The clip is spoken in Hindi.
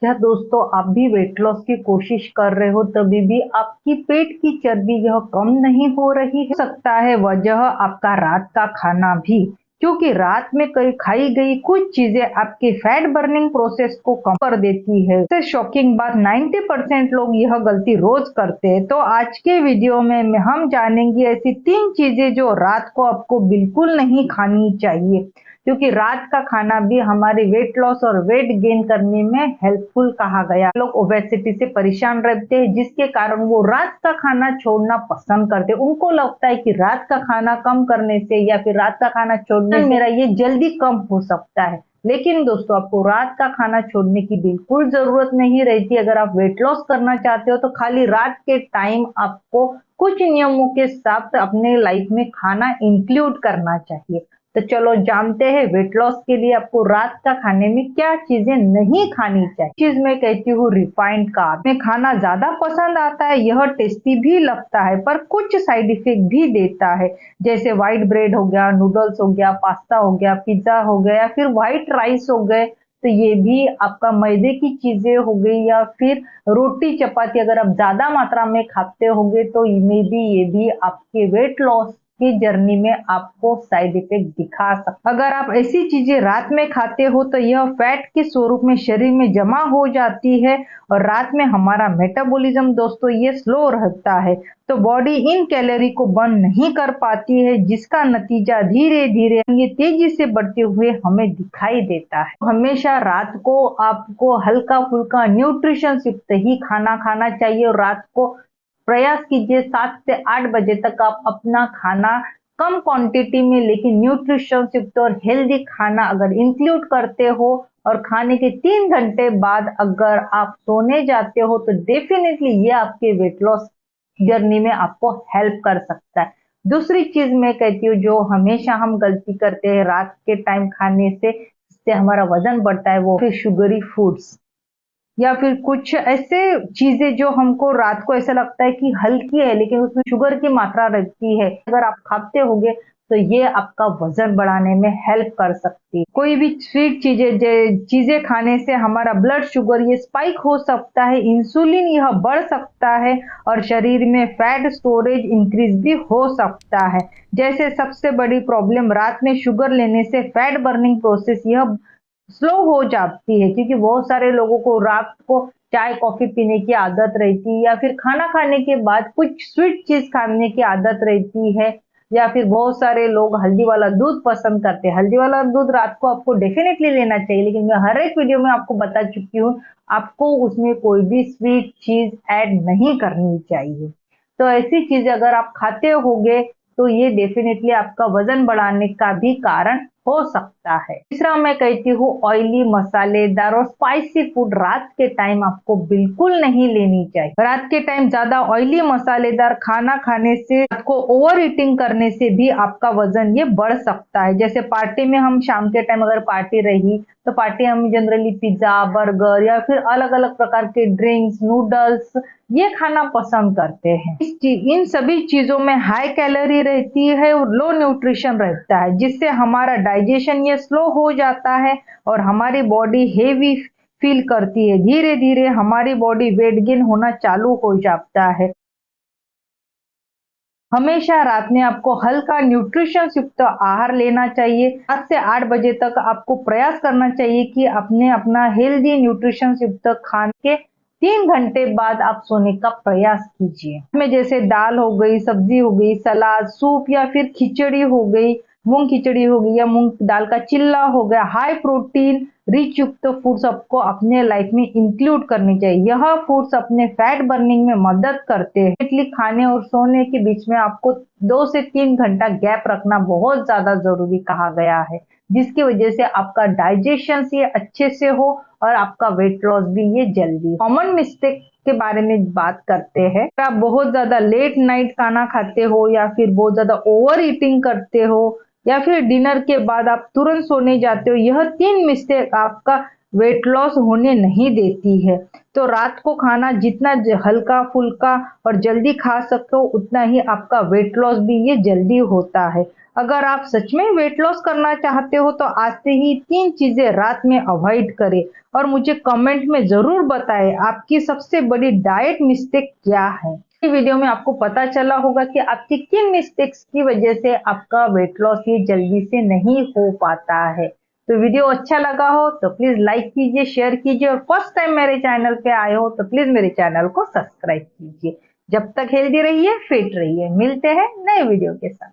क्या दोस्तों आप भी वेट लॉस की कोशिश कर रहे हो तभी भी आपकी पेट की चर्बी यह कम नहीं हो रही है? हो सकता है वजह आपका रात का खाना भी, क्योंकि रात में कई खाई गई कुछ चीजें आपके फैट बर्निंग प्रोसेस को कम कर देती है। सबसे शॉकिंग बात 90% लोग यह गलती रोज करते हैं। तो आज के वीडियो में हम जानेंगे ऐसी 3 चीजें जो रात को आपको बिल्कुल नहीं खानी चाहिए, क्योंकि रात का खाना भी हमारे वेट लॉस और वेट गेन करने में हेल्पफुल कहा गया। लोग ओबेसिटी से परेशान रहते हैं, जिसके कारण वो रात का खाना छोड़ना पसंद करते हैं। उनको लगता है कि रात का खाना कम करने से या फिर रात का खाना छोड़ने से मेरा ये जल्दी कम हो सकता है। लेकिन दोस्तों आपको रात का खाना छोड़ने की बिल्कुल जरूरत नहीं रहती। अगर आप वेट लॉस करना चाहते हो तो खाली रात के टाइम आपको कुछ नियमों के साथ अपने लाइफ में खाना इंक्लूड करना चाहिए। तो चलो जानते हैं वेट लॉस के लिए आपको रात का खाने में क्या चीजें नहीं खानी चाहिए। चीज मैं कहती हूँ रिफाइंड कार्ब में खाना ज्यादा पसंद आता है। यह टेस्टी भी लगता है पर कुछ साइड इफेक्ट भी देता है, जैसे व्हाइट ब्रेड हो गया, नूडल्स हो गया, पास्ता हो गया, पिज्जा हो गया या फिर व्हाइट राइस हो गए। तो ये भी आपका मैदे की चीजें हो गई या फिर रोटी चपाती अगर आप ज्यादा मात्रा में खाते होंगे तो ये भी आपके वेट लॉस की जर्नी में आपको साइड इफेक्ट दिखा सकता। अगर आप ऐसी चीजें रात में खाते हो तो यह फैट के स्वरूप में शरीर में जमा हो जाती है और रात में हमारा मेटाबॉलिज्म दोस्तों ये स्लो रहता है, तो बॉडी इन कैलोरी को बर्न नहीं कर पाती है, जिसका नतीजा धीरे धीरे ये तेजी से बढ़ते हुए हमें दिखाई देता है। हमेशा रात को आपको हल्का फुल्का न्यूट्रिशन युक्त ही खाना खाना चाहिए और रात को प्रयास कीजिए 7 से 8 बजे तक आप अपना खाना कम क्वांटिटी में लेकिन न्यूट्रिशन युक्त और हेल्दी खाना अगर इंक्लूड करते हो और खाने के 3 घंटे बाद अगर आप सोने जाते हो तो डेफिनेटली ये आपके वेट लॉस जर्नी में आपको हेल्प कर सकता है। दूसरी चीज मैं कहती हूँ जो हमेशा हम गलती करते हैं रात के टाइम खाने से जिससे हमारा वजन बढ़ता है, वो फिर शुगरी फूड्स या फिर कुछ ऐसे चीजें जो हमको रात को ऐसा लगता है कि हल्की है लेकिन उसमें शुगर की मात्रा रहती है। अगर आप खाते होंगे तो ये आपका वजन बढ़ाने में हेल्प कर सकती है। कोई भी स्वीट चीजें खाने से हमारा ब्लड शुगर ये स्पाइक हो सकता है, इंसुलिन यह बढ़ सकता है और शरीर में फैट स्टोरेज इंक्रीज भी हो सकता है। जैसे सबसे बड़ी प्रॉब्लम रात में शुगर लेने से फैट बर्निंग प्रोसेस यह स्लो हो जाती है, क्योंकि बहुत सारे लोगों को रात को चाय कॉफी पीने की आदत रहती है या फिर खाना खाने के बाद कुछ स्वीट चीज खाने की आदत रहती है, या फिर बहुत सारे लोग हल्दी वाला दूध पसंद करते हैं। हल्दी वाला दूध रात को आपको डेफिनेटली लेना चाहिए, लेकिन मैं हर एक वीडियो में आपको बता चुकी हूँ आपको उसमें कोई भी स्वीट चीज ऐड नहीं करनी चाहिए। तो ऐसी चीज अगर आप खाते होगे तो ये डेफिनेटली आपका वजन बढ़ाने का भी कारण हो सकता है। तीसरा मैं कहती हूँ ऑयली मसालेदार और स्पाइसी फूड रात के टाइम आपको बिल्कुल नहीं लेनी चाहिए। रात के टाइम ज्यादा ऑयली मसालेदार खाना खाने से आपको ओवर ईटिंग करने से भी आपका वजन ये बढ़ सकता है। जैसे पार्टी में हम शाम के टाइम अगर पार्टी रही तो पार्टी हम जनरली पिज्जा, बर्गर या फिर अलग अलग प्रकार के ड्रिंक्स, नूडल्स ये खाना पसंद करते हैं। इन सभी चीजों में हाई कैलोरी रहती है और लो न्यूट्रिशन रहता है, जिससे हमारा डाइजेशन ये स्लो हो जाता है और हमारी बॉडी हेवी फील करती है। धीरे धीरे हमारी बॉडी वेट गेन होना चालू हो जाता है। हमेशा रात में आपको हल्का न्यूट्रिशन युक्त आहार लेना चाहिए। 7 से 8 बजे तक आपको प्रयास करना चाहिए कि अपने अपना हेल्दी न्यूट्रिशन युक्त खाने के 3 घंटे बाद आप सोने का प्रयास कीजिए। इसमें जैसे दाल हो गई, सब्जी हो गई, सलाद, सूप या फिर खिचड़ी हो गई, मूंग खिचड़ी हो गई या मूंग दाल का चिल्ला हो गया। हाई प्रोटीन रिच युक्त फूड्स आपको अपने लाइफ में इंक्लूड करनी चाहिए। यह फूड्स अपने फैट बर्निंग में मदद करते हैं। इसलिए खाने और सोने के बीच में आपको 2 से 3 घंटा गैप रखना बहुत ज्यादा जरूरी कहा गया है, जिसकी वजह से आपका डाइजेशन ये अच्छे से हो और आपका वेट लॉस भी ये जल्दी। कॉमन मिस्टेक के बारे में बात करते हैं। आप बहुत ज्यादा लेट नाइट खाना खाते हो या फिर बहुत ज्यादा ओवर ईटिंग करते हो या फिर डिनर के बाद आप तुरंत सोने जाते हो, यह 3 मिस्टेक आपका वेट लॉस होने नहीं देती है। तो रात को खाना जितना हल्का फुल्का और जल्दी खा सकते हो उतना ही आपका वेट लॉस भी ये जल्दी होता है। अगर आप सच में वेट लॉस करना चाहते हो तो आज से ही 3 चीजें रात में अवॉइड करें और मुझे कमेंट में जरूर बताएं आपकी सबसे बड़ी डाइट मिस्टेक क्या है। इस वीडियो में आपको पता चला होगा कि आपकी किन मिस्टेक्स की वजह से आपका वेट लॉस ये जल्दी से नहीं हो पाता है। तो वीडियो अच्छा लगा हो तो प्लीज लाइक कीजिए, शेयर कीजिए और फर्स्ट टाइम मेरे चैनल पे आए हो तो प्लीज मेरे चैनल को सब्सक्राइब कीजिए। जब तक हेल्दी रहिए, फिट रहिए, मिलते हैं नए वीडियो के साथ।